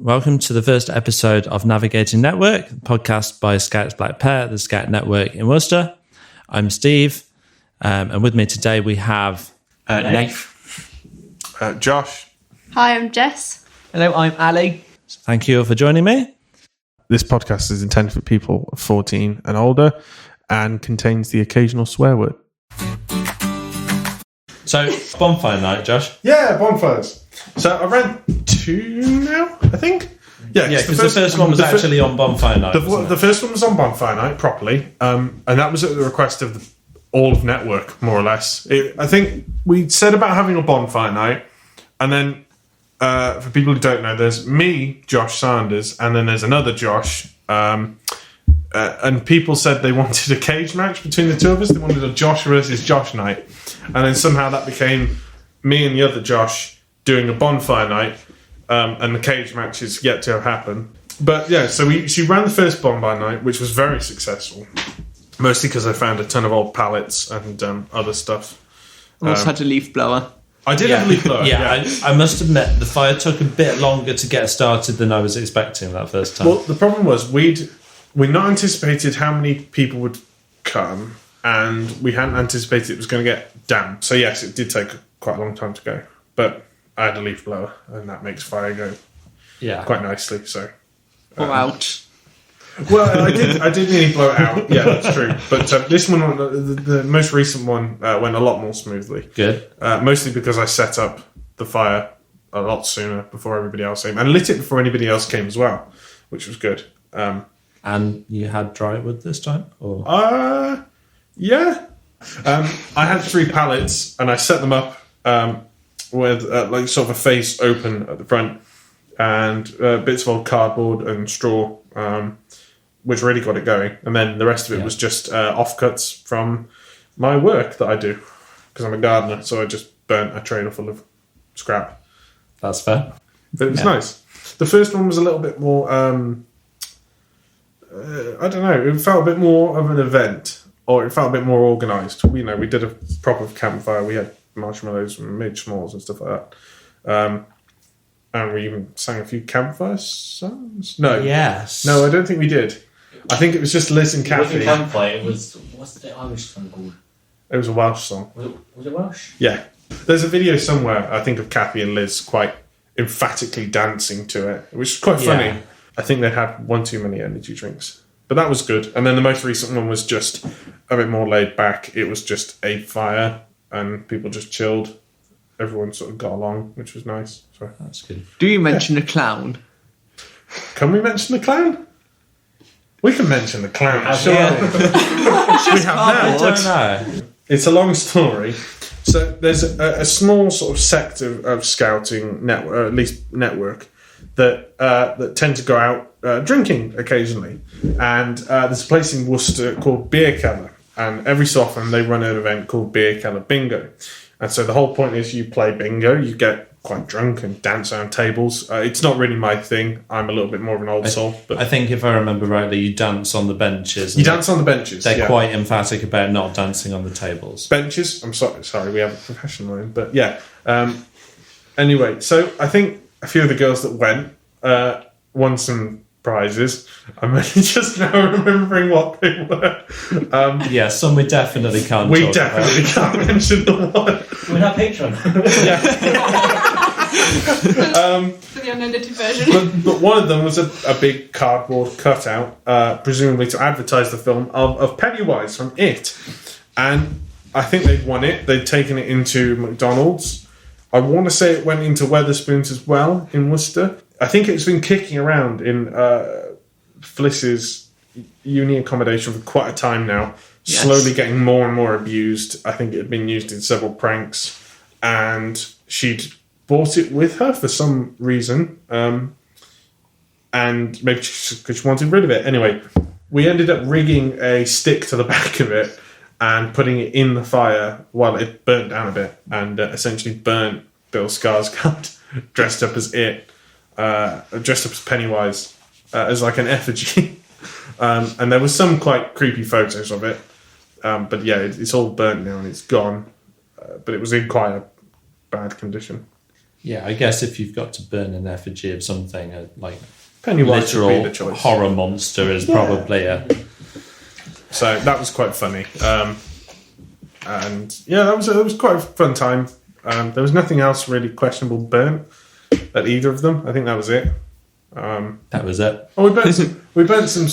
Welcome to the first episode of Navigating Network, the podcast by Scouts Black Pear, the Scout Network in Worcester. I'm Steve, and with me today we have Nath. Josh. Hi, I'm Jess. Hello, I'm Ali. Thank you all for joining me. This podcast is intended for people 14 and older and contains the occasional swear word. So, bonfire night, Josh. Yeah, bonfires. So I ran 2 now, I think. Yeah, because the first one was actually on bonfire night. The first one was on bonfire night properly, and that was at the request of all of Network, more or less. I think we said about having a bonfire night, and then for people who don't know, there's me, Josh Sanders, and then there's another Josh. And people said they wanted a cage match between the two of us. They wanted a Josh versus Josh night, and then somehow that became me and the other Josh doing a bonfire night, and the cage match is yet to happen. But yeah, so she ran the first bonfire night, which was very successful, mostly because I found a ton of old pallets and other stuff. I also had a leaf blower. I did have a leaf blower. I must admit, the fire took a bit longer to get started than I was expecting that first time. Well, the problem was we'd not anticipated how many people would come, and we hadn't anticipated it was going to get damp. So yes, it did take quite a long time to go, but I had a leaf blower, and that makes fire go quite nicely. So, Or out. Well, I did nearly blow it out. Yeah, that's true. But this one, the most recent one, went a lot more smoothly. Good. Mostly because I set up the fire a lot sooner before everybody else came, and lit it before anybody else came as well, which was good. And you had dry wood this time? Or? Yeah. I had 3 pallets, and I set them up with like sort of a face open at the front, and bits of old cardboard and straw, which really got it going. And then the rest of it was just offcuts from my work that I do, because I'm a gardener. So I just burnt a trailer full of scrap. That's fair. But it was nice. The first one was a little bit more, I don't know, it felt a bit more of an event, or it felt a bit more organised. We did a proper campfire. We had marshmallows and made s'mores and stuff like that. And we even sang a few campfire songs. No. Yes. No, I don't think we did. I think it was just Liz and Kathy. It wasn't campfire, it was... What's the Irish song called? It was a Welsh song. Was it Welsh? Yeah. There's a video somewhere, I think, of Kathy and Liz quite emphatically dancing to it, which is quite funny. Yeah. I think they'd had one too many energy drinks. But that was good. And then the most recent one was just a bit more laid back. It was just a fire, and people just chilled. Everyone sort of got along, which was nice. So That's good. Do you mention the clown? can we mention the clown? We can mention the clown. Sure. Yeah. We have now. I don't know. It's a long story. So there's a small sort of sect of scouting network, or at least network, that tend to go out drinking occasionally. And there's a place in Worcester called Beer Keller. And every so often they run an event called Beer Keller Bingo. And so the whole point is you play bingo, you get quite drunk and dance around tables. It's not really my thing. I'm a little bit more of an old soul. But I think if I remember rightly, you dance on the benches. You dance on the benches. They're quite emphatic about not dancing on the tables. Benches? I'm sorry, we have a professional in. But yeah. Anyway, so I think a few of the girls that went won some prizes. I'm only just now remembering what they were. Yeah, some we definitely can't We talk definitely can't mention the one. We're not Patreon. For the unedited version. But one of them was a big cardboard cutout, presumably to advertise the film, of Pennywise from It. And I think they'd won it. They'd taken it into McDonald's. I want to say it went into Wetherspoons as well in Worcester. I think it's been kicking around in Fliss's uni accommodation for quite a time now, slowly getting more and more abused. I think it had been used in several pranks, and she'd bought it with her for some reason, and maybe because she wanted rid of it. Anyway, we ended up rigging a stick to the back of it and putting it in the fire while it burnt down a bit, and essentially burnt Bill Skarsgård dressed up as It. Dressed up as Pennywise as like an effigy, and there was some quite creepy photos of it, but yeah, it's all burnt now and it's gone, but it was in quite a bad condition. Yeah, I guess if you've got to burn an effigy of something, like Pennywise would be literal the choice. horror monster is probably a... So that was quite funny. And yeah, it was quite a fun time. There was nothing else really questionable burnt at either of them. I think that was it. That was it. Oh, we burnt some.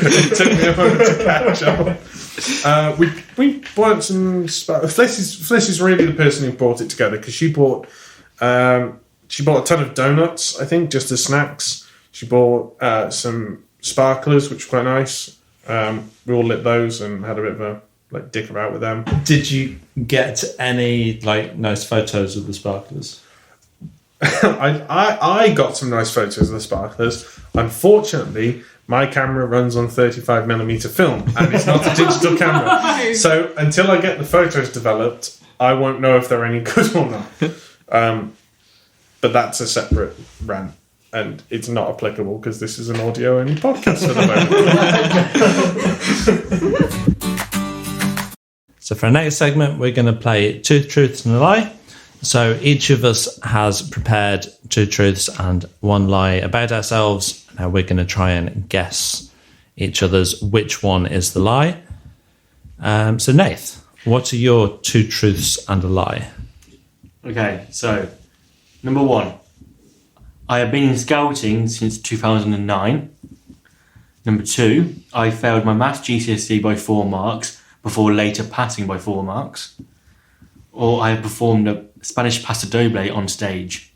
It took me a moment to catch up. We burnt some. Fliss is really the person who brought it together because she bought a ton of donuts. I think just as snacks. She bought some sparklers, which were quite nice. We all lit those and had a bit of a dick about with them. Did you get any nice photos of the sparklers? I got some nice photos of the sparklers. Unfortunately, my camera runs on 35mm film and it's not a digital camera. So until I get the photos developed, I won't know if they're any good or not. But that's a separate rant. And it's not applicable because this is an audio-only podcast for the moment. So for our next segment, we're going to play Two Truths and a Lie. So each of us has prepared 2 truths and 1 lie about ourselves. Now we're going to try and guess each other's which one is the lie. So Nath, what are your 2 truths and a lie? Okay, so number 1. I have been in scouting since 2009. Number 2, I failed my maths GCSE by 4 marks before later passing by 4 marks. Or I have performed a Spanish paso doble on stage.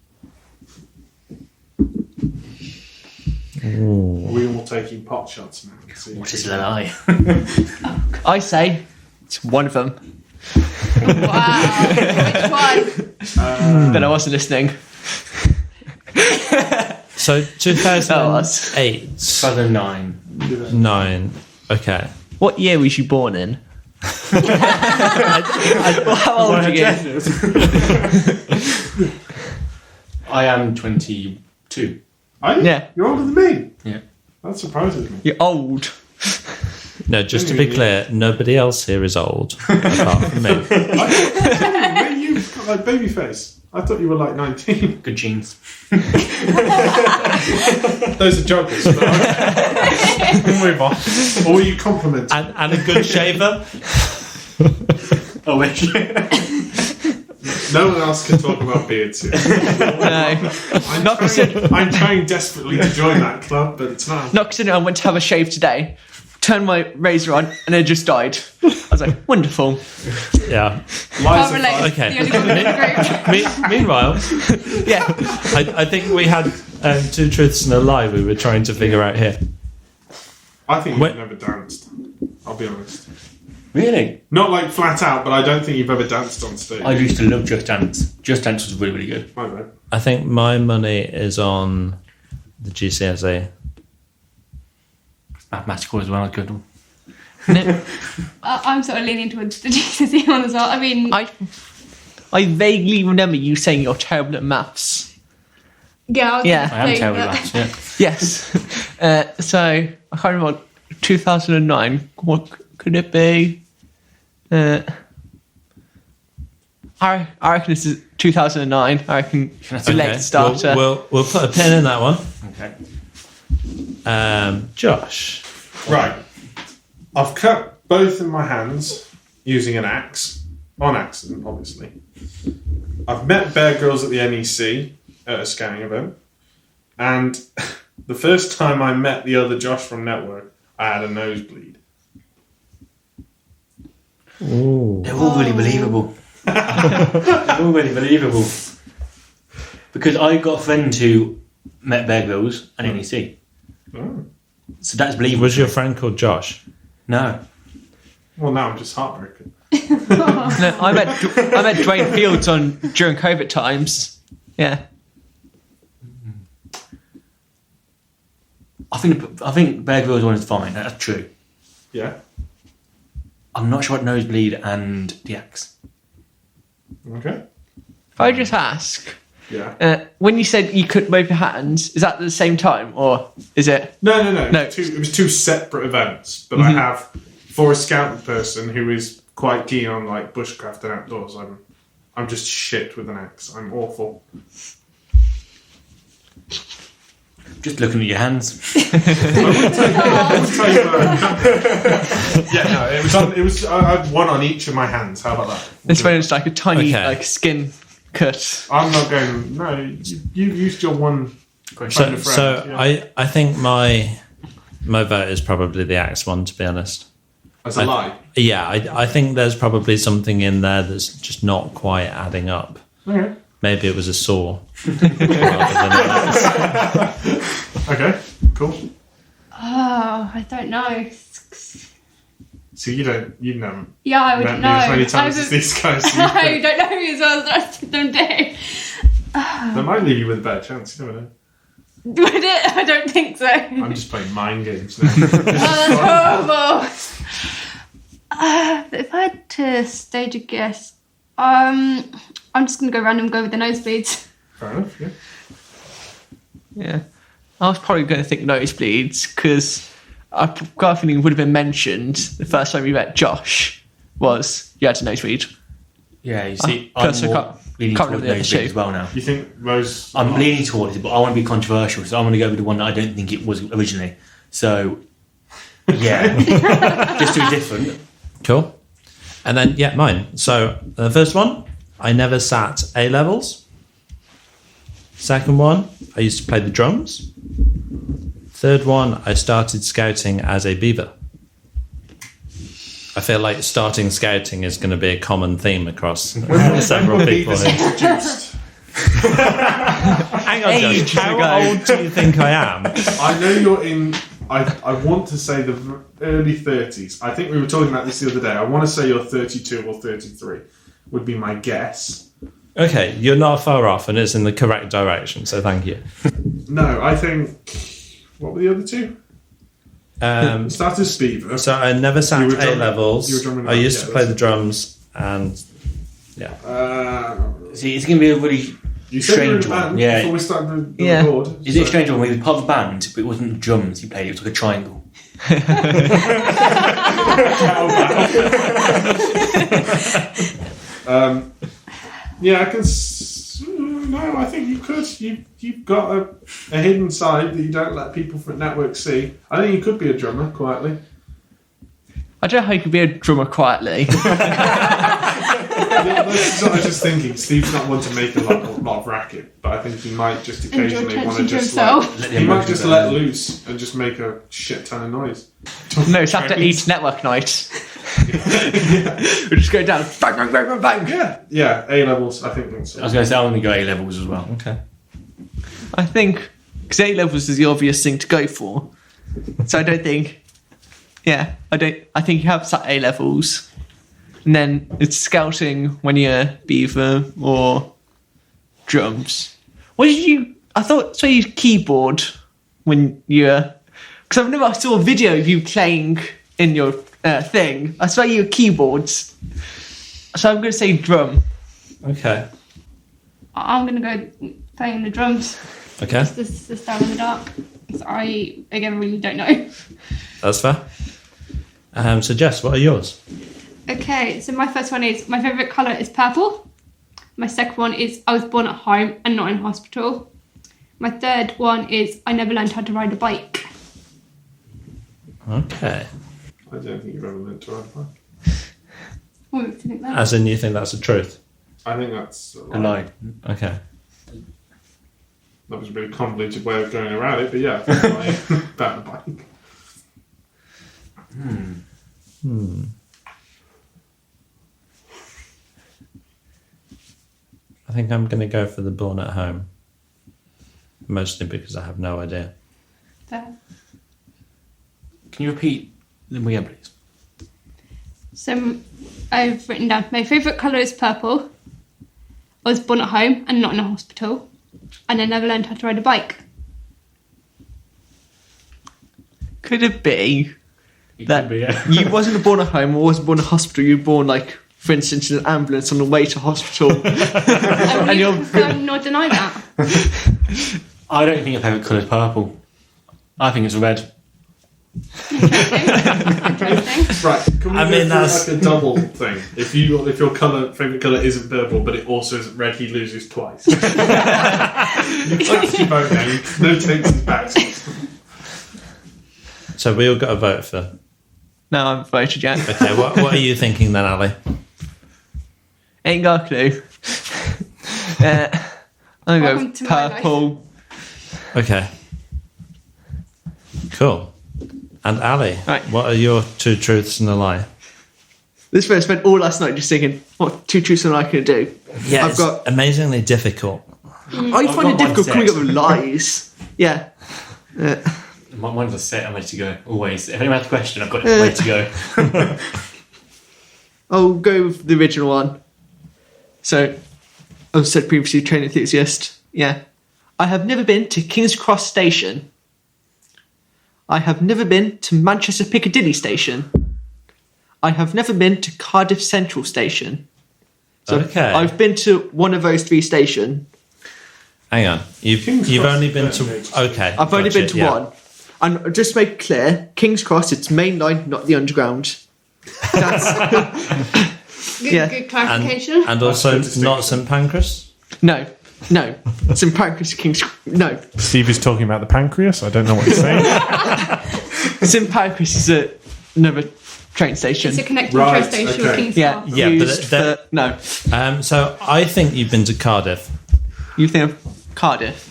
We're all taking pot shots now. What is the lie? I say it's one of them. Wow. Which one? But I wasn't listening. So 2008. 2009. 9. Okay. What year was you born in? How old are you? I am 22. Are you? Yeah. You're older than me. Yeah. That surprises me. You're old. No, just to be clear, nobody else here is old apart from me. When you've got baby face, I thought you were 19. Good genes. Those are joggers. We'll move on. Or were you complimenting? And a good shaver. Oh, wait. No one else can talk about beards here. No. I'm trying desperately to join that club, but it's not. Not considering I went to have a shave today, turned my razor on, and it just died. I was like, wonderful. Yeah. Can't relate. Okay. The only one in the group. Meanwhile, Yeah. I think we had 2 truths and a lie we were trying to figure out here. I think you've never danced. I'll be honest. Really? Not flat out, but I don't think you've ever danced on stage. I used to love Just Dance. Just Dance was really, really good. My bad. I think my money is on the GCSE. Mathematical as well, good one. I'm sort of leaning towards the GCSE one as well. I mean, I vaguely remember you saying you're terrible at maths. yeah. Yeah. I am terrible at that, yeah. Yes. So, I can't remember, 2009, what could it be? I reckon this is 2009. I reckon it's a late starter. We'll put a pin in that one. Okay. Josh. Right. I've cut both of my hands using an axe. On accident, obviously. I've met Bear Grylls at the NEC at a scouting event. And the first time I met the other Josh from Network, I had a nosebleed. Ooh. They're all really believable. They're all really believable. Because I got a friend who met Bear Grylls at NEC. Oh. So that's believable. Was your friend called Josh? No. Well, now I'm just heartbroken. No, I met Dwayne Fields during COVID times. Yeah. I think Bear Grylls one is fine. That's true. Yeah. I'm not sure what nosebleed and the axe. Okay. If I just ask, Yeah. when you said you couldn't wave your hands, is that at the same time, or is it? No. No. It was two separate events, but I have, for a scout person who is quite keen on bushcraft and outdoors, I'm just shit with an axe. I'm awful. Just looking at your hands. Yeah, no, it was. I had one on each of my hands. How about that? It's when it's like a tiny Okay. like skin cut. I'm not going. No, you used your one. So, friend, yeah. I think my vote is probably the axe one, to be honest. As a lie. Yeah, I think there's probably something in there that's just not quite adding up. Okay. Maybe it was a saw. rather than an axe. Okay. Cool. Oh, I don't know. So you know. Yeah, I Met wouldn't me know. as many times as these guys. So I don't know as well as the rest of them do. that might leave you with a better chance. You never know. Would it? I don't think so. I'm just playing mind games now. Oh, that's horrible. If I had to stage a guess, I'm just going to go random, go with the nosebleeds. Fair enough. Yeah. Yeah. I was probably going to think nosebleeds because I've got a feeling it would have been mentioned the first time we met Josh was you had a nosebleed. Yeah, you see, I I'm personally more leaning can't towards remember the other nosebleed two. as well now. You think those? I'm leaning towards it, but I want to be controversial, so I'm going to go with the one that I don't think it was originally. So, yeah, just to be different. Cool. And then, yeah, mine. So the first one, I never sat A levels. Second one, I used to play the drums. Third one, I started scouting as a beaver. I feel like starting scouting is going to be a common theme across several people here. Introduced. Hang on, Josh. Ages How ago. old do you think I am? I know you're in. I want to say the early 30s. I think we were talking about this the other day. I want to say you're 32 or 33. Would be my guess. Okay, you're not far off, and it's in the correct direction. So thank you. No, I think. What were the other two? Started Beaver. So I never sat You were A drumming- levels. you were drumming I that, used yeah, to play the that's- drums, and See, it's going to be a really You said you were in a strange one. band Yeah. before we started the Yeah. record. Is it a strange one? We were part of a band, but it wasn't drums he played, it was like a triangle. Yeah, I can. No, I think you could. You've got a hidden side that you don't let people from network see. I think you could be a drummer quietly. I don't know how you could be a drummer quietly. Yeah, that's what I was just thinking. Steve's not one to make a lot of racket, but I think he might just Enjoy occasionally want to attention to just himself. like, he might just let loose and just make a shit ton of noise. No, it's after each network night. We just go down, bang, bang, bang, bang, bang. Yeah, A levels. I think that's. I was going to say, I'm going to go A levels as well. okay. I think because A levels is the obvious thing to go for, so I don't think. Yeah, I think you have sat A levels, and then it's scouting when you're beaver or drums. What did you? I thought so. You keyboard when you're because I've never saw a video of you playing in your thing. I saw you keyboards, so I'm going to say drum. Okay. I'm going to go playing the drums. Okay. This is down in the dark. So I, again, really don't know. That's fair. So Jess, what are yours? Okay, so my first one is, my favourite colour is purple. My second one is, I was born at home and not in hospital. My third one is, I never learned how to ride a bike. Okay. I don't think you've ever learned to ride a bike. What makes you think that? As in, you think that's the truth? I think that's A lie. Okay. That was a really convoluted way of going around it, but yeah, I think it's a lie about the bike. I think I'm going to go for the born at home. Mostly because I have no idea. There. Can you repeat them again, please? So I've written down, my favourite colour is purple. I was born at home and not in a hospital. And I never learned how to ride a bike. Could it be It that could be, yeah. you wasn't born at home or wasn't born in a hospital? You were born like, for instance, in an ambulance on the way to hospital. And you're- you can not deny that. I don't think your favourite colour is purple. I think it's red. Interesting. Right, can we I go mean, through that's- like a double thing? If your favourite colour isn't purple, but it also isn't red, he loses twice. You cast your vote now. No takes his back. So we all got a vote for. No, I've voted yet. Okay, what are you thinking then, Ali? Ain't got a clue. I'm going Welcome to to go my purple. Okay. Cool. And Ali, Right. what are your 2 truths and a lie? This one I spent all last night just thinking, what 2 truths and a lie can I do? Yeah, I've it's got. amazingly difficult. I find it got difficult coming one up with lies. Yeah. Mine's a set. I'm ready to go. Always. If anyone has a question, I've got it ready to go. I'll go with the original one. So, I've said previously, train enthusiast. Yeah. I have never been to King's Cross Station. I have never been to Manchester Piccadilly Station. I have never been to Cardiff Central Station. So Okay. I've been to one of those 3 stations. Hang on. King's You've Cross only is been better to. than Okay. I've only gotcha, been to yeah. one. And just to make it clear, King's Cross, it's main line, not the underground. That's, Yeah. Good clarification. And also That's good not distinction. St Pancras? no. St Pancras King's. No. Steve is talking about the pancreas. I don't know what he's saying. St Pancras is another train station. It's a connecting Right, train station okay. with King's Yeah, Cross. Yeah, but used that- for, no. So I think you've been to Cardiff. You think of Cardiff?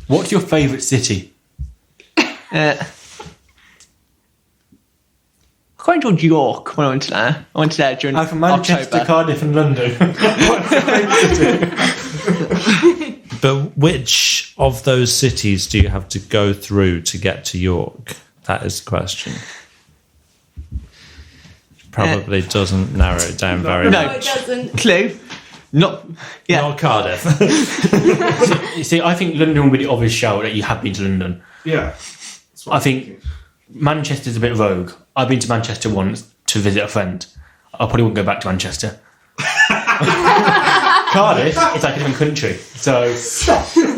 What's your favourite city? I quite enjoyed York when I went there. I went there during From Manchester, October. Cardiff, and London. But which of those cities do you have to go through to get to York? That is the question. Probably doesn't narrow it down very No. much. No, it doesn't. Clue. Not. Yeah. Not Cardiff. You see, I think London will be the obvious shout that you have been to London. Yeah. That's what I I'm think thinking. Manchester's a bit rogue. I've been to Manchester once to visit a friend. I probably wouldn't go back to Manchester. Cardiff, it's like a different country. So,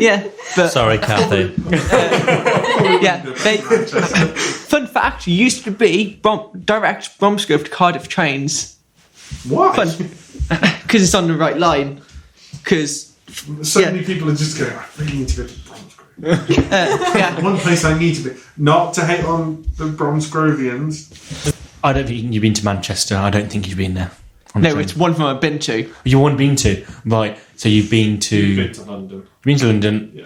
Yeah. But Sorry, Kathy. yeah. Fun fact: used to be direct Bromsgrove to Cardiff trains. What? Fun. Because it's on the right line. Because So Yeah. many people are just going, I really need to go to Bromsgrove. yeah. One place I need to be. Not to hate on the Bromsgrovians. I don't think you've been to Manchester. I don't think you've been there. on the No, train. it's one of them I've been to. You haven't been to, right? So you've been to, You've been to London. you've been to London. Yeah.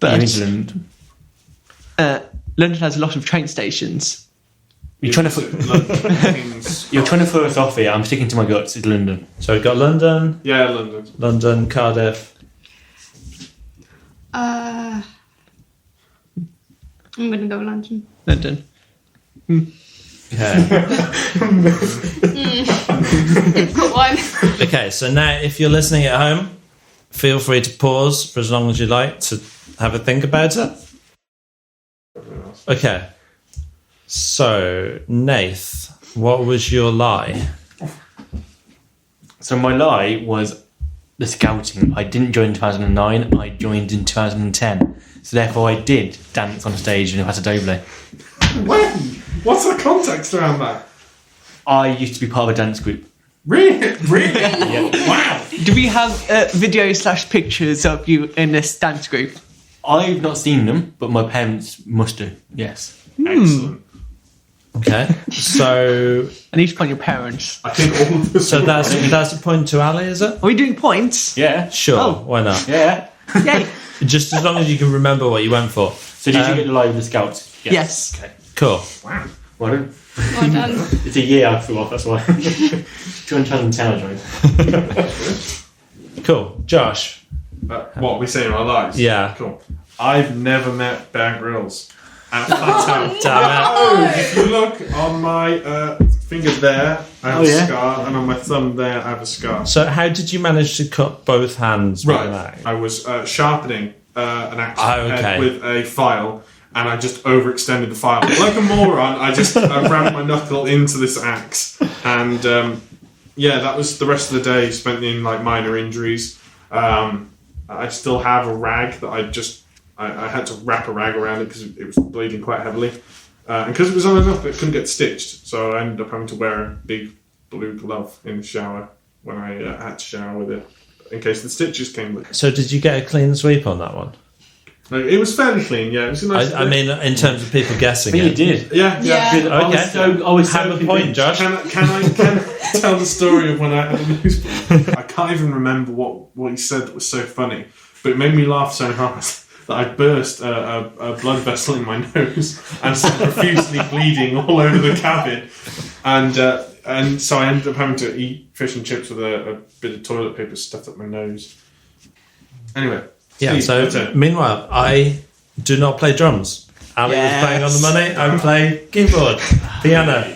But You've been to London. London has a lot of train stations. You're trying to you're trying to throw us off here. I'm sticking to my guts. It's London. So we've got London, Yeah, London. Cardiff. I'm gonna go with London. London. Okay. Difficult one. Okay, so now if you're listening at home, feel free to pause for as long as you like to have a think about it. Okay. So, Nath, what was your lie? So my lie was the scouting. I didn't join in 2009. I joined in 2010. So therefore, I did dance on stage in Paso Doble. When? What's the context around that? I used to be part of a dance group. Really? Really? Yeah. Wow. Do we have video/pictures of you in this dance group? I've not seen them, but my parents must do. Yes. Excellent. Okay. So I need to find your parents. I think all of this. so that's a point to Ali, is it? Are we doing points? Yeah. Sure, Oh. why not? Yeah. Yay. Just as long as you can remember what you went for. So did you get the lie with the scouts? Yes. Okay. Cool. Wow. Well done. Well done. It's a year I flew off. That's why. 2010 I joined. Cool. Josh. What we say in our lives? Yeah. Cool. I've never met Bear Grylls. And that's how. Damn If you look on my finger there, I have Oh, yeah? a scar, and on my thumb there, I have a scar. it. So how did you manage to cut both hands with an axe? I was sharpening an axe Oh, okay. head with a file, and I just overextended the file. Like a moron, I just rammed my knuckle into this axe. And yeah, that was the rest of the day spent in like minor injuries. I still have a rag that I just I had to wrap a rag around it because it was bleeding quite heavily. And because it was on and off, it couldn't get stitched. So I ended up having to wear a big blue glove in the shower when I had to shower with it, in case the stitches came with it. So did you get a clean sweep on that one? No, it was fairly clean, yeah. It was a nice I mean, in terms of people guessing But it. you did. Yeah. Okay. I was Have a point, Josh. Can I tell the story of when I had a loose I can't even remember what he said that was so funny, but it made me laugh so hard that I burst a blood vessel in my nose and started profusely bleeding all over the cabin. And so I ended up having to eat fish and chips with a bit of toilet paper stuffed up my nose. Anyway. Yeah, Steve, so your turn. meanwhile, I do not play drums. Ali was playing on the money, I play keyboard, piano.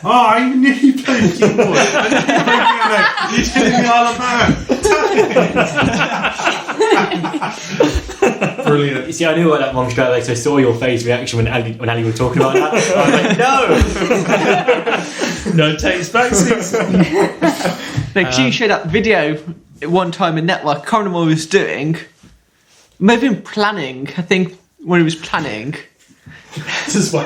Oh, I knew you played keyboard. I knew you played piano. You're telling me all about. Brilliant. You see, I knew about that one straight away, so I saw your face reaction when Ali was talking about that. I was like, no! No takes backsies. Like, you showed that video at one time in Network. I can't remember what he was doing. Maybe in planning. I think when he was planning. This is well.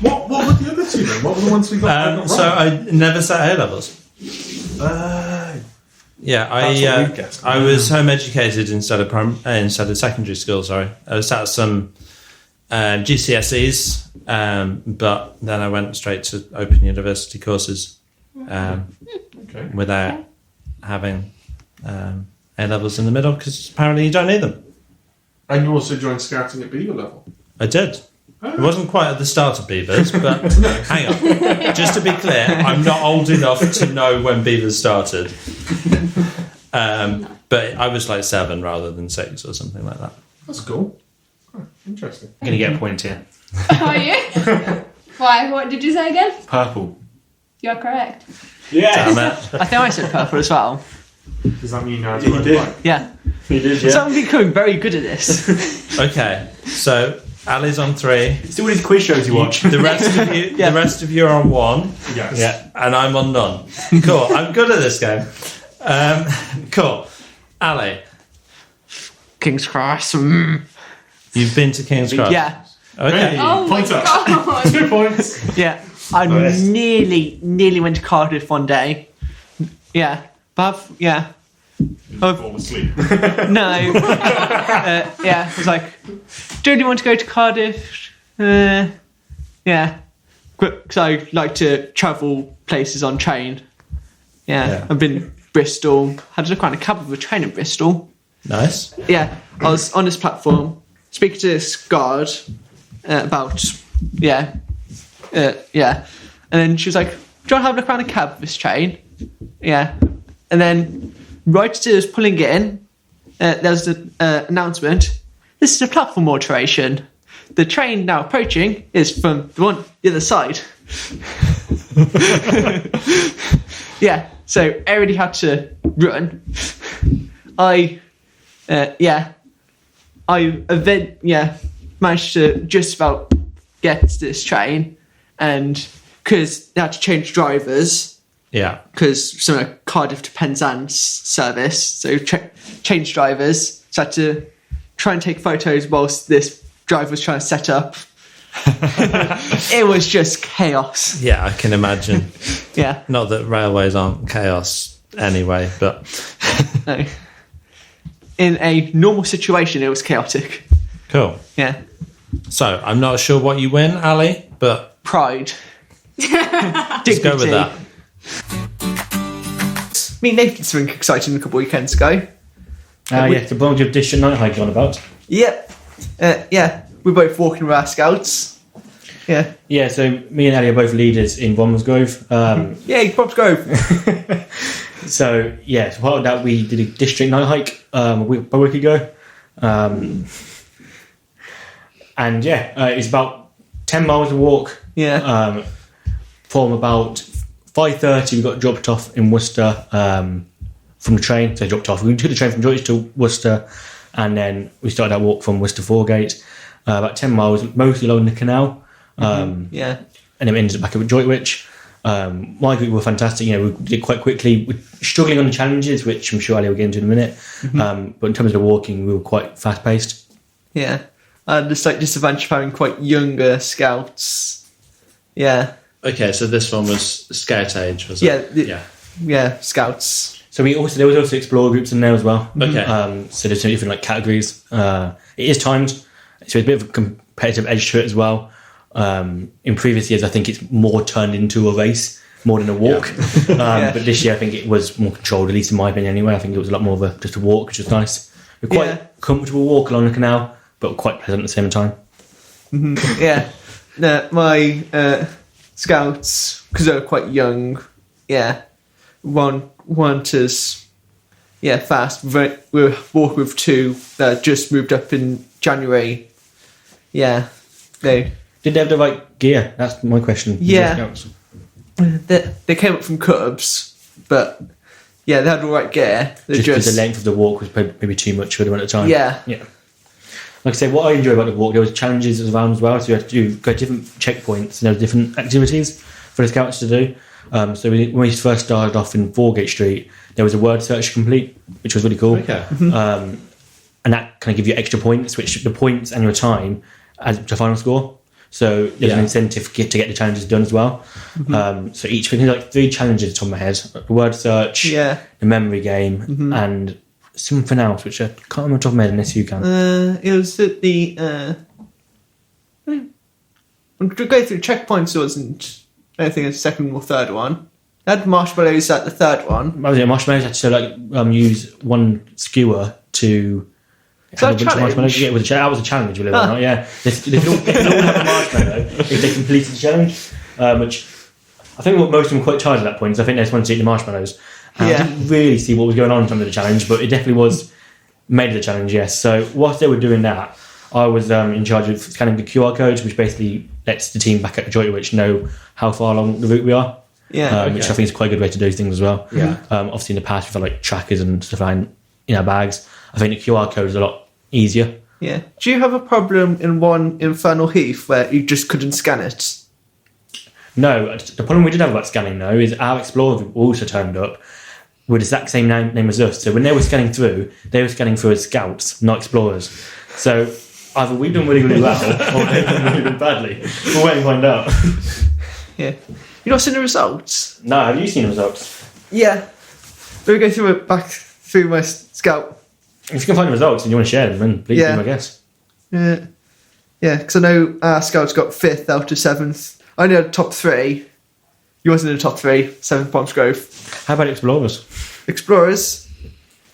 What were the other two then? What were the ones we got? So I never sat A-levels. Yeah, That's what we guessed. I was home educated instead of secondary school. Sorry, I was at some GCSEs, but then I went straight to Open University courses without having A-levels in the middle, because apparently you don't need them. And you also joined scouting at Beaver level. I did. It wasn't quite at the start of Beavers, but hang on. Just to be clear, I'm not old enough to know when Beavers started. But I was like 7 rather than 6 or something like that. That's cool. Oh, interesting. I'm going to get a point here. Are you? Why? What did you say again? Purple. You're correct. Yeah. Damn it. I think I said purple as well. Does that mean you know how to You ride a did. bike? Yeah. You did, So I'm becoming very good at this. Okay, so Ali's on 3. Still these quiz shows you watch. The rest of you are on 1, Yes. Yeah. and I'm on none. Cool. I'm good at this game. Cool. Ali, King's Cross. you've been to King's Cross. Yeah. Okay. Hey, Oh my point up. god. 2 points. Yeah. I Nice. nearly went to Cardiff one day. Yeah. But Fall asleep. no. Yeah. I was like, don't you want to go to Cardiff? Yeah. Because I like to travel places on train. Yeah. I've been Bristol. Had to look around a cab of a train in Bristol. Nice. Yeah. I was on this platform speaking to this guard about and then she was like, do you want to have a look around a cab of this train? Yeah. And then right as I was pulling it in, there was an announcement. This is a platform alteration. The train now approaching is from the other side. Yeah, so I already had to run. I managed to just about get to this train, and because they had to change drivers, Yeah. because some of Cardiff to Penzance service, so change drivers. So I had to try and take photos whilst this driver was trying to set up. It was just chaos. Yeah, I can imagine. Yeah. Not that railways aren't chaos anyway, but No. In a normal situation, it was chaotic. cool. Yeah. So I'm not sure what you win, Ali, but Pride. let's go with that. I mean, Nath did something exciting a couple of weekends ago. Yeah, the Bromsgrove district night hike on about. Yep. Yeah. We're both walking with our scouts. Yeah. Yeah, so me and Ali are both leaders in Bromsgrove. Yay, Bromsgrove. So part of that we did a district night hike a week ago. It's about 10 miles to walk. Yeah. From about 5:30 we got dropped off in Worcester from the train. So dropped off. We took the train from Droitwich to Worcester, and then we started our walk from Worcester Foregate. About 10 miles, mostly along the canal. Yeah. And then we ended up back at Droitwich. My group were fantastic. We did quite quickly. We're struggling on the challenges, which I'm sure Ali will get into in a minute. But in terms of the walking, we were quite fast paced. Yeah. And the slight disadvantage of having quite younger scouts. Yeah. Okay, so this one was scout age, was it? Yeah, scouts. So there was also explorer groups in there as well. Okay. So there's different categories. It is timed, so it's a bit of a competitive edge to it as well. In previous years, I think it's more turned into a race more than a walk. But this year, I think it was more controlled, at least in my opinion. Anyway, I think it was a lot more of just a walk, which was nice. A quite comfortable walk along the canal, but quite pleasant at the same time. Yeah. No, my scouts, because they were quite young, weren't as fast. We were walking with two that just moved up in January. Yeah, Did they have the right gear? That's my question. Yeah. They came up from Cubs, but they had the right gear. Just because the length of the walk was maybe too much for them at the time. Yeah. Like I say, what I enjoy about the walk, there was challenges around as well. So you had to go to different checkpoints and there were different activities for the scouts to do. So when we first started off in Foregate Street, there was a word search complete, which was really cool. Okay. And that kind of give you extra points, which the points and your time as the final score. So there's an incentive to get the challenges done as well. So each thing, like 3 challenges top of my head: the word search, the memory game, and something else, which I can't remember off the top of my head unless you can. It was at the. I'm to go through checkpoints. Wasn't anything a second or third one? They had marshmallows at the third one. Oh, yeah, marshmallows had to use one skewer to. Is that a challenge? Yeah, that was a challenge, believe it or not. Yeah, they could all have a marshmallow if they completed the challenge, which I think most of them were quite tired at that point. So I think they just wanted to eat the marshmallows. And I didn't really see what was going on in terms of the challenge, but it definitely was made of the challenge. Yes. So whilst they were doing that, I was in charge of scanning the QR codes, which basically lets the team back at the Droitwich know how far along the route we are. Which I think is quite a good way to do things as well. Obviously, in the past, we've had trackers and stuff in our bags. I think the QR code is a lot easier. Yeah. Do you have a problem in one Infernal Heath where you just couldn't scan it? No. The problem we did have about scanning, though, is our Explorers also turned up with the exact same name as us. So when they were scanning through, they were scanning through as scouts, not explorers. So either we've done really, really well or they've done really, really badly. We'll wait and find out. Yeah. You've not seen the results? No, have you seen the results? Yeah. Let me go through it back through my scout. If you can find the results and you want to share them, then please do, I guess. Yeah, because I know our scouts got 5th out of 7th. I only had top 3. You wasn't in the top 3. 7th Bromsgrove. How about Explorers? Explorers.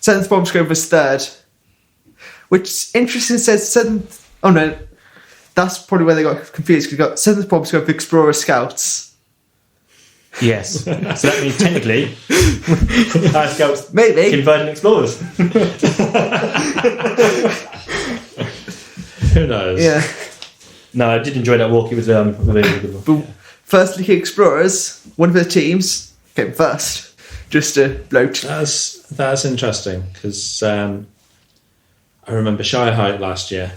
7th Bromsgrove was 3rd. Which interesting says 7th. Oh no, that's probably where they got confused because you got 7th Bromsgrove Explorer Scouts. Yes. So that means technically our scouts maybe converted explorers. Who knows? Yeah. No, I did enjoy that walk. It was a really good one. But first League Explorers, one of the teams came first. Just a bloke. That's interesting because I remember Shire Height last year.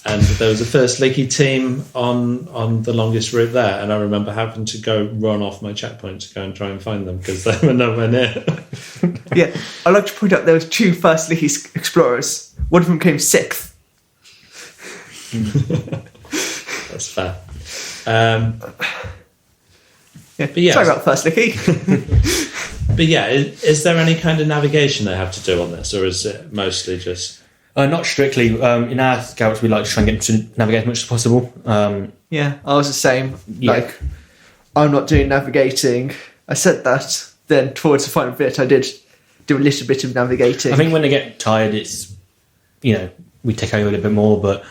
And there was a first leaky team on the longest route there, and I remember having to go run off my checkpoint to go and try and find them because they were nowhere near. Yeah, I'd like to point out there was 2 first leaky explorers. One of them came 6th. That's fair. Sorry about first leaky. But yeah, is there any kind of navigation they have to do on this, or is it mostly just? Not strictly. In our scouts, we like to try and get to navigate as much as possible. Yeah, I was the same. Like, I'm not doing navigating. I said that. Then towards the final bit, I did do a little bit of navigating. I think when they get tired, it's we take over a little bit more. But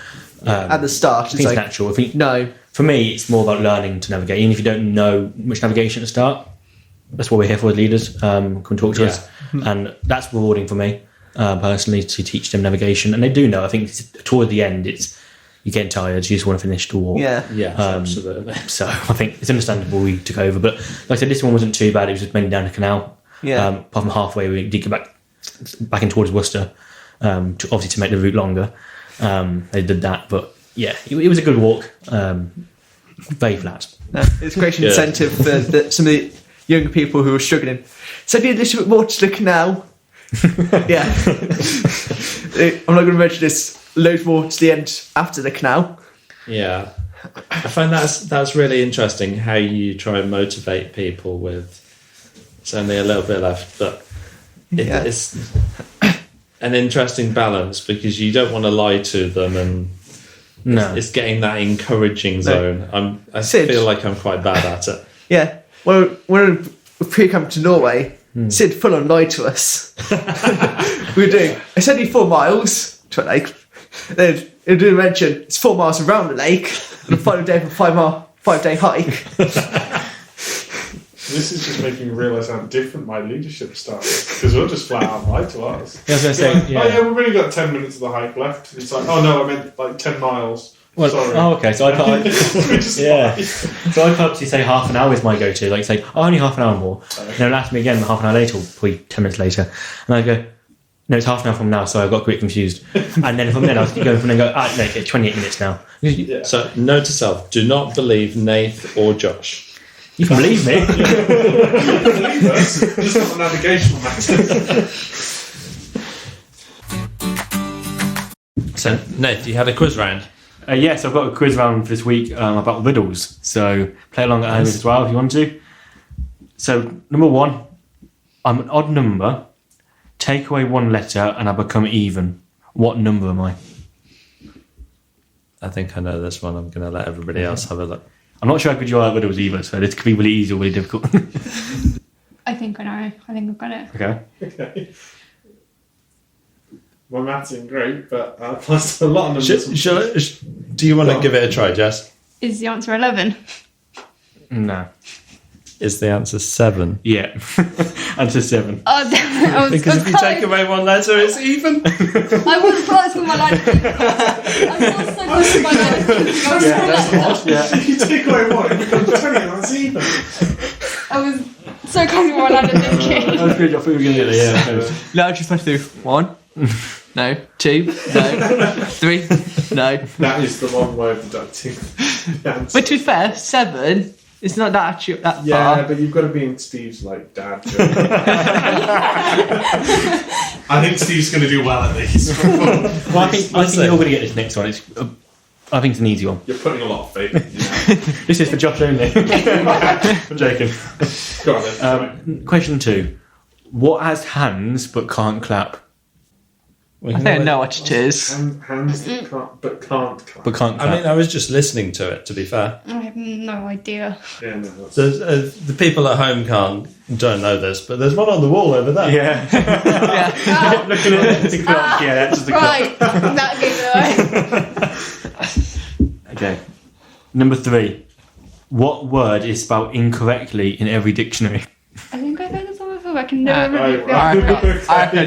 at the start, it's natural. No, for me, it's more about learning to navigate. Even if you don't know much navigation at the start, that's what we're here for as leaders. Come talk to us, and that's rewarding for me. Personally, to teach them navigation, and they do know. I think toward the end, you're getting tired. You just want to finish the walk. Yeah, absolutely. So I think it's understandable we took over. But like I said, this one wasn't too bad. It was just mainly down the canal. Yeah. Apart from halfway, we did get back in towards Worcester, obviously to make the route longer. They did that, but yeah, it was a good walk. Very flat. It's a great Good. incentive for some of the younger people who are struggling. So need a little bit more to the canal. Yeah. I'm not going to mention this. Loads more to the end after the canal. Yeah, I find that's really interesting how you try and motivate people with it's only a little bit left, but Yeah. it's an interesting balance because you don't want to lie to them, and No. it's getting that encouraging zone. I Sid. feel like I'm quite bad at it. Yeah. Well, when we pre-come to Norway, Sid full on lied to us. We were doing, it's only 4 miles to a lake. Then it did mention it's 4 miles around the lake, and the final day of a 5-day hike. This is just making me realise how different my leadership style is, because we'll just flat out lie to us. I was going to say, Oh yeah, we've only got 10 minutes of the hike left. It's like, oh no, I meant like 10 miles. Well, Sorry. oh, okay. So I thought, We just yeah. lie. So I purposely say half an hour is my go-to. Like say, oh, only half an hour more. And they'll ask me again half an hour later, or probably 10 minutes later, and I go, no, it's half an hour from now. So I got a bit confused. And then from then I was going from then go, no, it's 28 minutes now. Yeah. So, note to self: do not believe Nath or Josh. You can believe me. Believe us, just not the navigational matters. So, Nath, you had a quiz round. Yes, I've got a quiz round this week about riddles. So play along at home as well if you want to. So number 1, I'm an odd number. Take away 1 letter and I become even. What number am I? I think I know this one. I'm going to let everybody else have a look. I'm not sure how good you are at riddles either, so this could be really easy or really difficult. I think I know. I think I've got it. Okay. Okay. My maths isn't great, but I passed a lot of numbers. Do you want to give it a try, Jess? Is the answer 11? No. Is the answer 7? Yeah. Answer 7. Oh, damn it. I was Because if you take away 1 letter, it's even. I was close with my line of thinking. I was so close with my line of thinking. I was so like, Yeah. If you take away 1, it becomes 20, that's even. I was so close with my line of thinking. That was good. I thought we were going to get there. Yeah. No, just went through 1. No. 2. No. 3. No. That is the one way of deducting the answer. But to be fair, 7. It's not that actually that Yeah, far. but you've got to be in Steve's like dad. I think Steve's going to do well at these. Well, I think you're going to get this next one. I think it's an easy one. You're putting a lot of faith in you. This is for Josh only. I'm joking. Go on then. Question 2. What has hands but can't clap? I think I know what it is. Hands that can't, but can't clap. But can't clap. I mean, I was just listening to it, to be fair. I have no idea. Yeah, no, that's... So, the people at home don't know this, but there's one on the wall over there. yeah. Yeah. Looking at the clock. Yeah, that's just the clock. Right, that gave it away. Okay. Number 3. What word is spelled incorrectly in every dictionary? I think I've heard this one before. I can never remember. I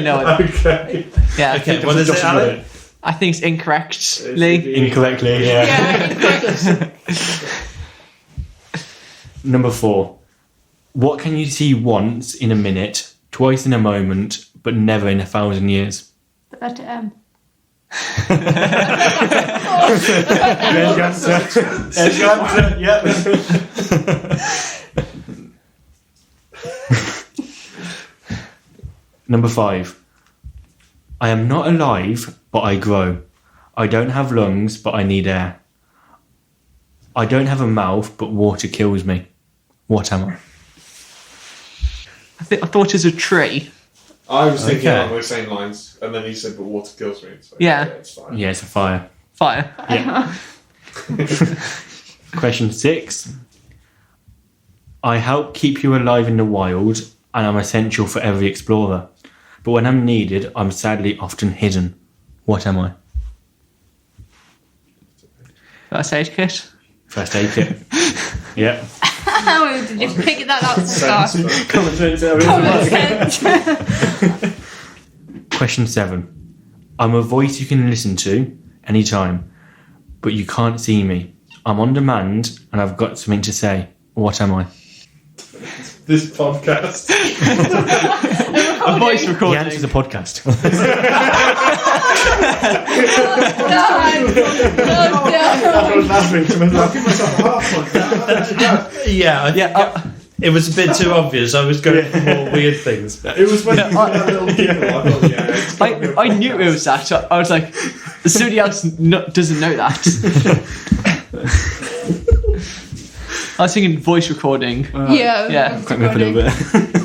know it. Okay. Yeah. Okay, what is it, Ali? I think it's incorrectly. Incorrectly, yeah. Yeah, incorrect. Number 4. What can you see once in a minute, twice in a moment, but never in 1,000 years? The letter M. There's your answer. There's your answer. Yep. Number 5. I am not alive, but I grow. I don't have lungs, but I need air. I don't have a mouth, but water kills me. What am I? I thought it was a tree. I was thinking Okay. along those same lines, and then he said, but water kills me. So, Yeah. it's fine. Yeah, it's a fire. Fire. Yeah. Question 6. I help keep you alive in the wild, and I'm essential for every explorer. But when I'm needed, I'm sadly often hidden. What am I? First aid kit. First aid kit. Yeah. Did you figure that out so far? Common sense. Common sense. Question 7. I'm a voice you can listen to anytime, but you can't see me. I'm on demand, and I've got something to say. What am I? This podcast. A voice The recording. answer's a podcast. I was laughing to myself. I'll give myself a half point. Yeah, it was a bit too obvious. I was going for more weird things. It was when you said that little giggle. I thought, yeah, it's gotta be a I knew it was that. I was like, somebody else doesn't know that. I was thinking voice recording. Yeah. Yeah. Crack me up a little bit.